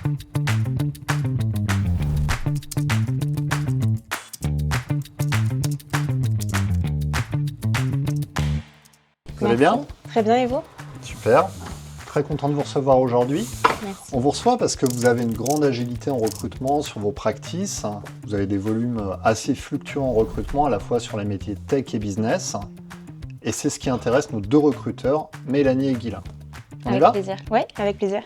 Vous allez bien ? Très bien, et vous ? Super. Très content de vous recevoir aujourd'hui. Merci. On vous reçoit parce que vous avez une grande agilité en recrutement sur vos practices. Vous avez des volumes assez fluctuants en recrutement, à la fois sur les métiers tech et business. Et c'est ce qui intéresse nos deux recruteurs, Mélanie et Guilain. On y Avec va ? plaisir. Oui, avec plaisir.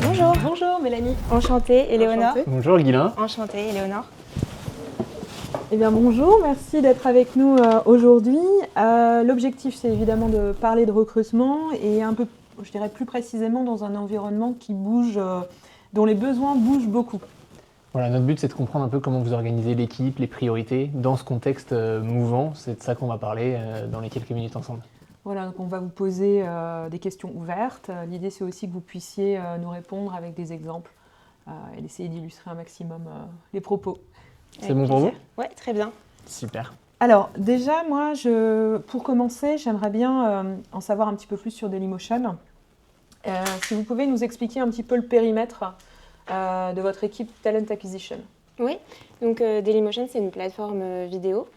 Bonjour. Bonjour Mélanie. Enchantée, Éléonore. Enchantée. Bonjour Guilain. Enchantée, Éléonore. Eh bien bonjour, merci d'être avec nous aujourd'hui. L'objectif c'est évidemment de parler de recrutement et un peu, je dirais plus précisément dans un environnement qui bouge, dont les besoins bougent beaucoup. Voilà, notre but c'est de comprendre un peu comment vous organisez l'équipe, les priorités dans ce contexte mouvant. C'est de ça qu'on va parler dans les quelques minutes ensemble. Voilà, donc on va vous poser des questions ouvertes. L'idée c'est aussi que vous puissiez nous répondre avec des exemples et d'essayer d'illustrer un maximum les propos. C'est bon pour vous ? Oui, très bien. Super. Alors déjà, moi, pour commencer, j'aimerais bien en savoir un petit peu plus sur Dailymotion. Si vous pouvez nous expliquer un petit peu le périmètre de votre équipe Talent Acquisition. Oui, donc Dailymotion, c'est une plateforme vidéo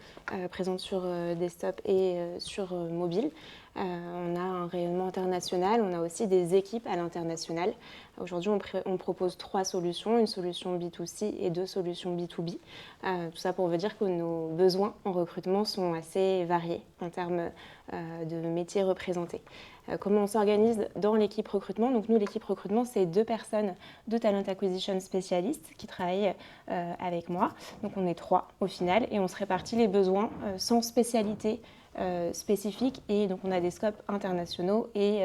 présente sur desktop et sur mobile. On a un rayonnement international, on a aussi des équipes à l'international. Aujourd'hui, on propose 3 solutions, une solution B2C et 2 solutions B2B. Tout ça pour vous dire que nos besoins en recrutement sont assez variés en termes de métiers représentés. Comment on s'organise dans l'équipe recrutement ? Donc nous, l'équipe recrutement, c'est 2 personnes de Talent Acquisition spécialistes qui travaillent avec moi. Donc on est 3 au final et on se répartit les besoins sans spécialité spécifique, et donc on a des scopes internationaux et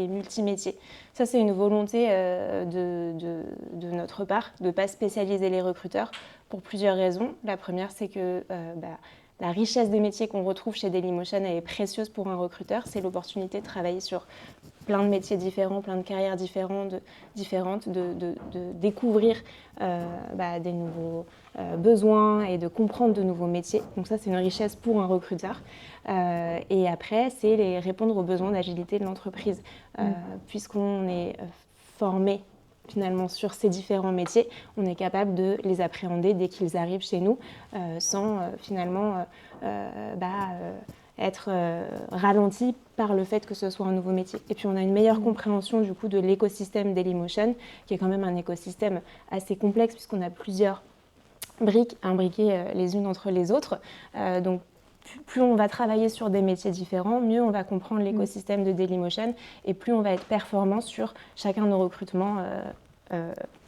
multimétiers. Ça, c'est une volonté de notre part de ne pas spécialiser les recruteurs pour plusieurs raisons. La première, c'est que la richesse des métiers qu'on retrouve chez Dailymotion est précieuse pour un recruteur. C'est l'opportunité de travailler sur plein de métiers différents, plein de carrières différentes, de découvrir des nouveaux besoins et de comprendre de nouveaux métiers. Donc ça, c'est une richesse pour un recruteur. Et après, c'est répondre aux besoins d'agilité de l'entreprise. Puisqu'on est formé finalement sur ces différents métiers, on est capable de les appréhender dès qu'ils arrivent chez nous sans finalement être ralenti par le fait que ce soit un nouveau métier. Et puis on a une meilleure compréhension du coup de l'écosystème Dailymotion, qui est quand même un écosystème assez complexe puisqu'on a plusieurs briques imbriquées les unes entre les autres. Donc plus on va travailler sur des métiers différents, mieux on va comprendre l'écosystème de Dailymotion et plus on va être performant sur chacun de nos recrutements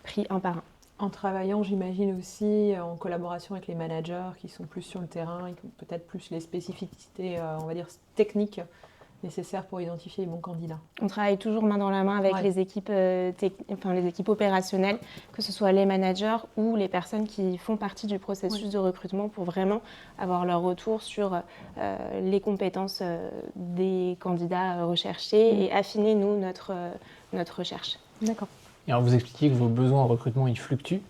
pris un par un. En travaillant, j'imagine aussi en collaboration avec les managers qui sont plus sur le terrain et qui ont peut-être plus les spécificités, on va dire, techniques nécessaires pour identifier les bons candidats. On travaille toujours main dans la main avec les équipes, les équipes opérationnelles, que ce soit les managers ou les personnes qui font partie du processus de recrutement pour vraiment avoir leur retour sur les compétences des candidats recherchés et affiner, nous, notre recherche. D'accord. Et alors vous expliquiez que vos besoins en recrutement ils fluctuent.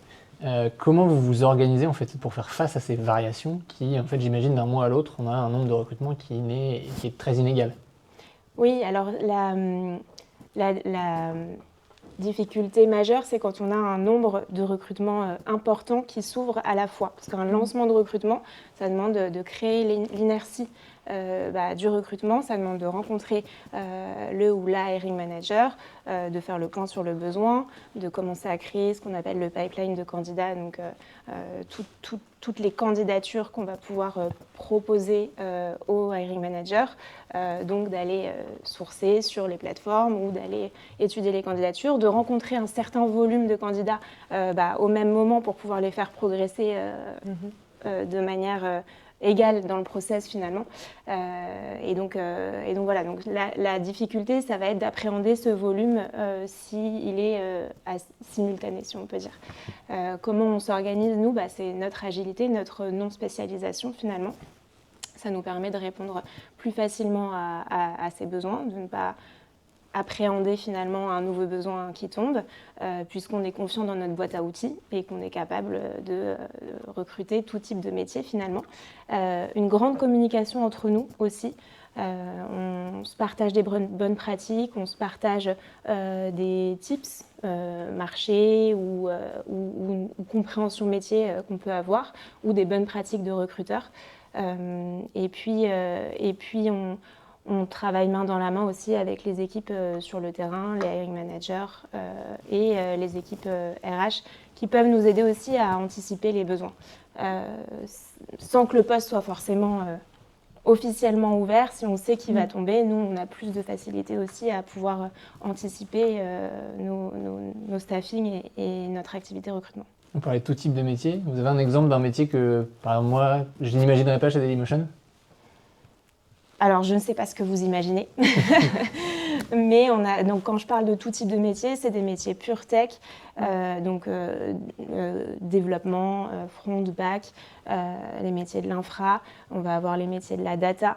Comment vous vous organisez en fait pour faire face à ces variations qui, en fait, j'imagine d'un mois à l'autre, on a un nombre de recrutements qui est très inégal. Oui, alors la difficulté majeure, c'est quand on a un nombre de recrutements important qui s'ouvre à la fois. Parce qu'un lancement de recrutement, ça demande de créer l'inertie du recrutement, ça demande de rencontrer le ou la hiring manager, de faire le point sur le besoin, de commencer à créer ce qu'on appelle le pipeline de candidats, donc toutes les candidatures qu'on va pouvoir proposer au hiring manager, donc d'aller sourcer sur les plateformes ou d'aller étudier les candidatures, de rencontrer un certain volume de candidats au même moment pour pouvoir les faire progresser de manière égale dans le process finalement. Et donc voilà, donc la difficulté, ça va être d'appréhender ce volume s'il est simultané, si on peut dire. Comment on s'organise, nous, c'est notre agilité, notre non-spécialisation finalement. Ça nous permet de répondre plus facilement à ces besoins, de ne pas appréhender finalement un nouveau besoin qui tombe, puisqu'on est confiant dans notre boîte à outils et qu'on est capable de recruter tout type de métier finalement. Une grande communication entre nous aussi. On se partage des bonnes pratiques, on se partage des tips marché ou compréhension métier qu'on peut avoir, ou des bonnes pratiques de recruteurs. Et puis on travaille main dans la main aussi avec les équipes sur le terrain, les hiring managers et les équipes RH qui peuvent nous aider aussi à anticiper les besoins. Sans que le poste soit forcément officiellement ouvert, si on sait qu'il va tomber, nous on a plus de facilité aussi à pouvoir anticiper nos staffings et notre activité recrutement. On parlait de tout type de métier. Vous avez un exemple d'un métier que, par exemple, moi, je n'imaginerais pas chez Dailymotion? Alors, je ne sais pas ce que vous imaginez, mais donc quand je parle de tout type de métier, c'est des métiers pure tech, développement, front, back, les métiers de l'infra, on va avoir les métiers de la data,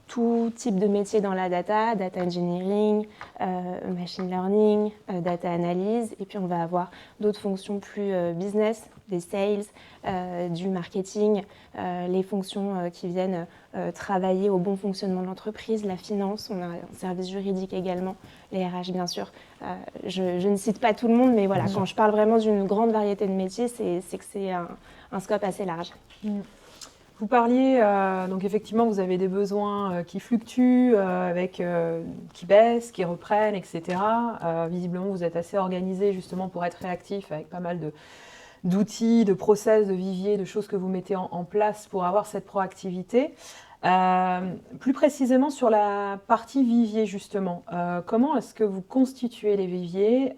tout type de métier dans la data engineering, machine learning, data analyse, et puis on va avoir d'autres fonctions plus business, des sales, du marketing, les fonctions qui viennent travailler au bon fonctionnement de l'entreprise, la finance, on a un service juridique également, les RH bien sûr. Je ne cite pas tout le monde, mais voilà, quand je parle vraiment d'une grande variété de métiers, c'est que c'est un scope assez large. Vous parliez, donc effectivement, vous avez des besoins qui fluctuent, qui baissent, qui reprennent, etc. Visiblement, vous êtes assez organisé justement pour être réactif avec pas mal d'outils, de process, de viviers, de choses que vous mettez en place pour avoir cette proactivité. Plus précisément sur la partie vivier justement, comment est-ce que vous constituez les viviers?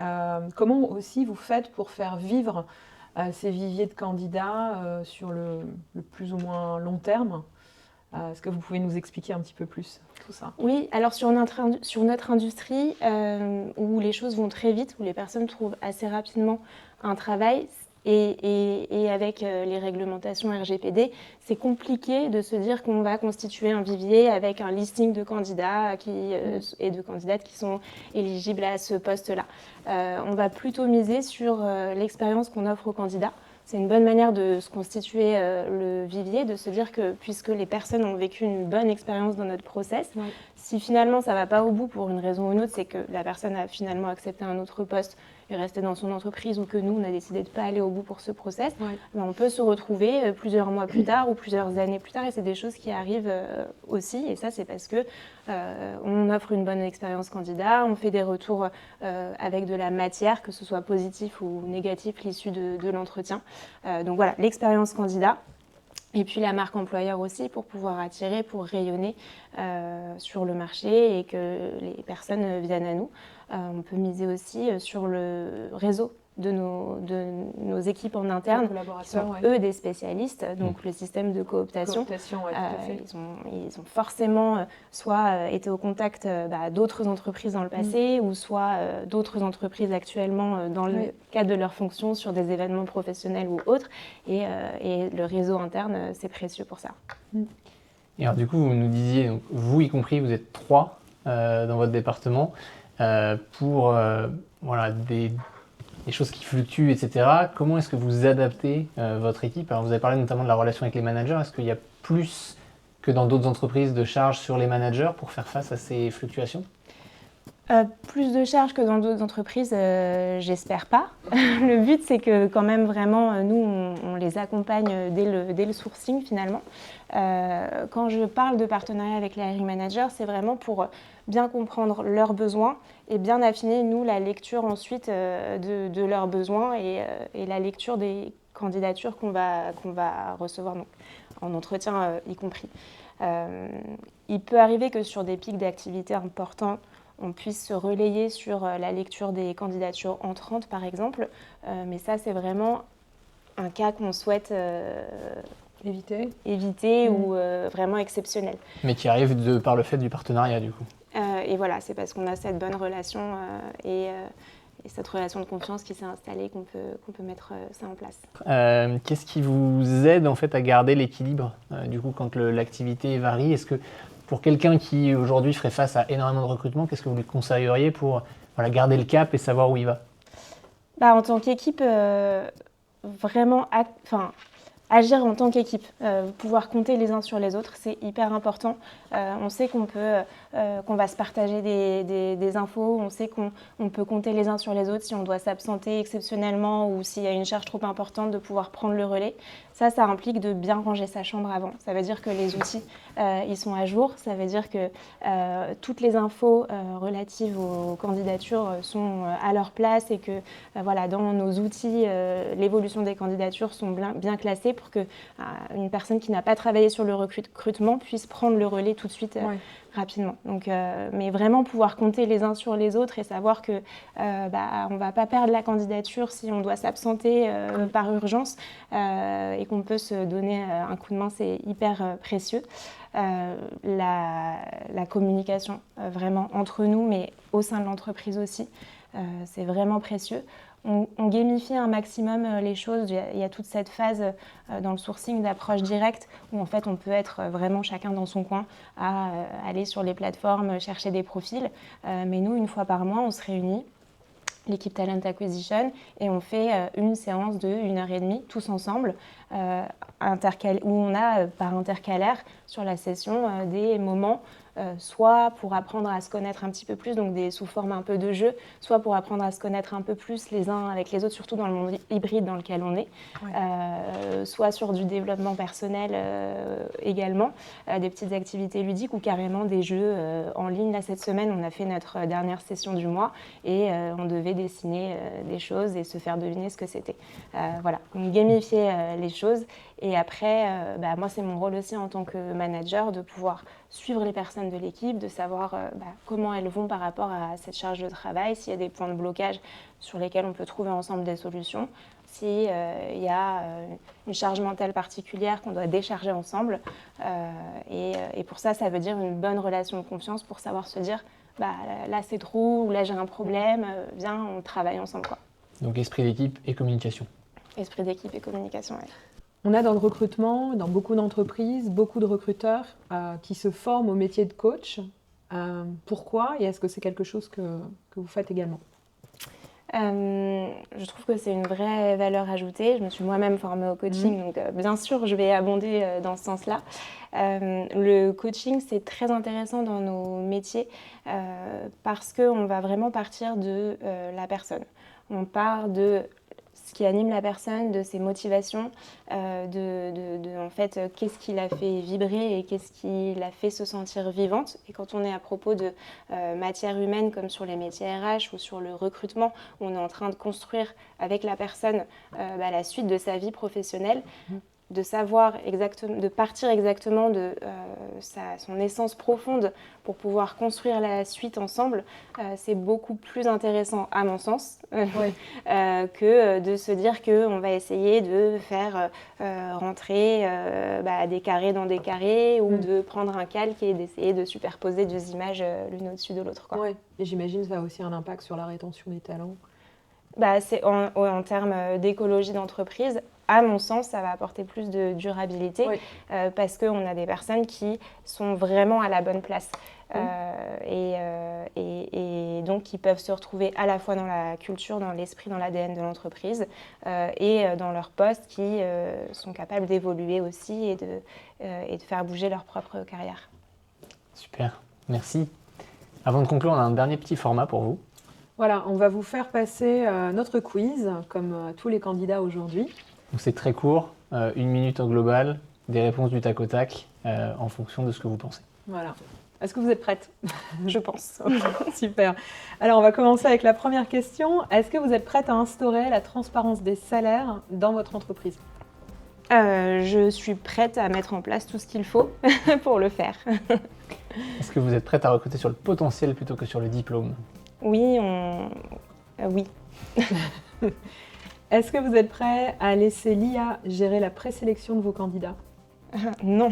Comment aussi vous faites pour faire vivre ces viviers de candidats sur le plus ou moins long terme? Est-ce que vous pouvez nous expliquer un petit peu plus tout ça? Oui, alors sur notre industrie, où les choses vont très vite, où les personnes trouvent assez rapidement un travail, et avec les réglementations RGPD, c'est compliqué de se dire qu'on va constituer un vivier avec un listing de candidats et de candidates qui sont éligibles à ce poste-là. On va plutôt miser sur l'expérience qu'on offre aux candidats. C'est une bonne manière de se constituer le vivier, de se dire que puisque les personnes ont vécu une bonne expérience dans notre process, si finalement ça ne va pas au bout pour une raison ou une autre, c'est que la personne a finalement accepté un autre poste et resté dans son entreprise, ou que nous, on a décidé de ne pas aller au bout pour ce process, ben on peut se retrouver plusieurs mois plus tard ou plusieurs années plus tard, et c'est des choses qui arrivent aussi, et ça c'est parce que on offre une bonne expérience candidat, on fait des retours avec de la matière, que ce soit positif ou négatif, l'issue de l'entretien. Donc voilà, l'expérience candidat. Et puis la marque employeur aussi, pour pouvoir attirer, pour rayonner sur le marché et que les personnes viennent à nous. On peut miser aussi sur le réseau de nos équipes en interne, qui sont eux des spécialistes, donc le système de cooptation. Ils ont forcément soit été au contact d'autres entreprises dans le passé, ou soit d'autres entreprises actuellement dans le cadre de leur fonction sur des événements professionnels ou autres, et le réseau interne, c'est précieux pour ça. Et alors du coup, vous nous disiez, donc, vous y compris, vous êtes 3 dans votre département, pour des choses qui fluctuent, etc. Comment est-ce que vous adaptez votre équipe? Alors vous avez parlé notamment de la relation avec les managers. Est-ce qu'il y a plus que dans d'autres entreprises de charges sur les managers pour faire face à ces fluctuations? Plus de charges que dans d'autres entreprises, j'espère pas. Le but, c'est que quand même vraiment, nous, on les accompagne dès le sourcing finalement. Quand je parle de partenariat avec les hiring managers, c'est vraiment pour bien comprendre leurs besoins et bien affiner, nous, la lecture ensuite de leurs besoins et la lecture des candidatures qu'on va recevoir, donc, en entretien y compris. Il peut arriver que sur des pics d'activité importants, on puisse se relayer sur la lecture des candidatures entrantes, par exemple. Mais ça, c'est vraiment un cas qu'on souhaite éviter ou vraiment exceptionnel. Mais qui arrive par le fait du partenariat, du coup. Et voilà, c'est parce qu'on a cette bonne relation et cette relation de confiance qui s'est installée qu'on peut mettre ça en place. Qu'est-ce qui vous aide en fait à garder l'équilibre du coup quand l'activité varie? Est-ce que pour quelqu'un qui aujourd'hui ferait face à énormément de recrutement, qu'est-ce que vous lui conseilleriez pour garder le cap et savoir où il va? En tant qu'équipe, vraiment, agir en tant qu'équipe, pouvoir compter les uns sur les autres, c'est hyper important. On sait qu'on va se partager des infos, on sait qu'on peut compter les uns sur les autres si on doit s'absenter exceptionnellement ou s'il y a une charge trop importante de pouvoir prendre le relais. Ça implique de bien ranger sa chambre avant. Ça veut dire que les outils, ils sont à jour. Ça veut dire que toutes les infos relatives aux candidatures sont à leur place et que voilà, dans nos outils, l'évolution des candidatures sont bien classées pour que une personne qui n'a pas travaillé sur le recrutement puisse prendre le relais tout de suite rapidement. Donc, mais vraiment pouvoir compter les uns sur les autres et savoir que on ne va pas perdre la candidature si on doit s'absenter par urgence et qu'on peut se donner un coup de main, c'est hyper précieux. La communication vraiment entre nous, mais au sein de l'entreprise aussi, c'est vraiment précieux. On gamifie un maximum les choses. Il y a toute cette phase dans le sourcing d'approche directe où en fait on peut être vraiment chacun dans son coin à aller sur les plateformes, chercher des profils. Mais nous, une fois par mois, on se réunit, l'équipe Talent Acquisition, et on fait une séance de 1h30 tous ensemble, où on a par intercalaire sur la session des moments soit pour apprendre à se connaître un petit peu plus, donc sous forme un peu de jeu, soit pour apprendre à se connaître un peu plus les uns avec les autres, surtout dans le monde hybride dans lequel on est, soit sur du développement personnel également, des petites activités ludiques ou carrément des jeux en ligne. Là, cette semaine, on a fait notre dernière session du mois et on devait dessiner des choses et se faire deviner ce que c'était. Voilà, donc gamifier les choses. Et après, moi, c'est mon rôle aussi en tant que manager de pouvoir suivre les personnes de l'équipe, de savoir comment elles vont par rapport à cette charge de travail, s'il y a des points de blocage sur lesquels on peut trouver ensemble des solutions, s'il y a une charge mentale particulière qu'on doit décharger ensemble. Et pour ça, ça veut dire une bonne relation de confiance pour savoir se dire là c'est trop, ou là j'ai un problème, viens, on travaille ensemble, quoi. Donc esprit d'équipe et communication. Esprit d'équipe et communication, oui. On a dans le recrutement, dans beaucoup d'entreprises, beaucoup de recruteurs qui se forment au métier de coach. Pourquoi et est-ce que c'est quelque chose que vous faites également ? Je trouve que c'est une vraie valeur ajoutée. Je me suis moi-même formée au coaching, donc bien sûr, je vais abonder dans ce sens-là. Le coaching, c'est très intéressant dans nos métiers parce qu'on va vraiment partir de la personne. On part de ce qui anime la personne, de ses motivations, en fait, qu'est-ce qui l'a fait vibrer et qu'est-ce qui l'a fait se sentir vivante. Et quand on est à propos de matière humaine, comme sur les métiers RH ou sur le recrutement, on est en train de construire avec la personne la suite de sa vie professionnelle, de savoir exactement, de partir exactement de son essence profonde pour pouvoir construire la suite ensemble, c'est beaucoup plus intéressant à mon sens que de se dire qu'on va essayer de faire rentrer des carrés dans des carrés ou de prendre un calque et d'essayer de superposer deux images l'une au-dessus de l'autre, quoi. Ouais. Et j'imagine que ça a aussi un impact sur la rétention des talents. C'est en termes d'écologie d'entreprise, à mon sens, ça va apporter plus de durabilité parce qu'on a des personnes qui sont vraiment à la bonne place et donc qui peuvent se retrouver à la fois dans la culture, dans l'esprit, dans l'ADN de l'entreprise et dans leur poste qui sont capables d'évoluer aussi et de faire bouger leur propre carrière. Super, merci. Avant de conclure, on a un dernier petit format pour vous. Voilà, on va vous faire passer notre quiz, comme tous les candidats aujourd'hui. Donc c'est très court, 1 minute au global, des réponses du tac au tac en fonction de ce que vous pensez. Voilà. Est-ce que vous êtes prête ? Je pense. Super. Alors on va commencer avec la première question. Est-ce que vous êtes prête à instaurer la transparence des salaires dans votre entreprise ? Je suis prête à mettre en place tout ce qu'il faut pour le faire. Est-ce que vous êtes prête à recruter sur le potentiel plutôt que sur le diplôme ? Oui, oui. Est-ce que vous êtes prêt à laisser l'IA gérer la présélection de vos candidats ? Non.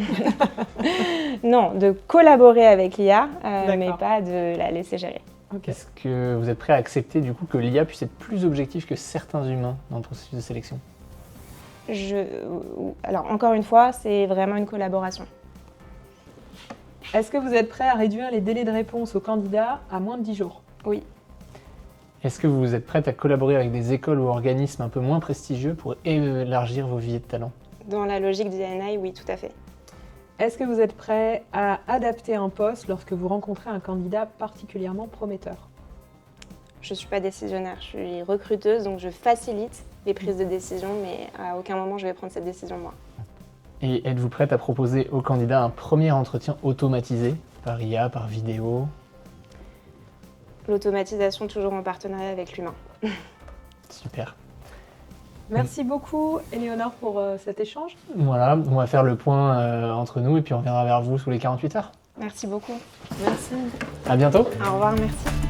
Non, de collaborer avec l'IA, mais pas de la laisser gérer. Okay. Est-ce que vous êtes prêt à accepter du coup que l'IA puisse être plus objective que certains humains dans le processus de sélection ? Alors, encore une fois, c'est vraiment une collaboration. Est-ce que vous êtes prêt à réduire les délais de réponse aux candidats à moins de 10 jours ? Oui. Est-ce que vous êtes prête à collaborer avec des écoles ou organismes un peu moins prestigieux pour élargir vos viviers de talents ? Dans la logique d'I&I, oui, tout à fait. Est-ce que vous êtes prêt à adapter un poste lorsque vous rencontrez un candidat particulièrement prometteur? Je ne suis pas décisionnaire, je suis recruteuse, donc je facilite les prises de décision, mais à aucun moment je vais prendre cette décision moi. Et êtes-vous prête à proposer au candidat un premier entretien automatisé, par IA, par vidéo? L'automatisation toujours en partenariat avec l'humain. Super. Merci beaucoup, Éléonore, pour cet échange. Voilà, on va faire le point entre nous et puis on reviendra vers vous sous les 48 heures. Merci beaucoup. Merci. À bientôt. Au revoir, merci.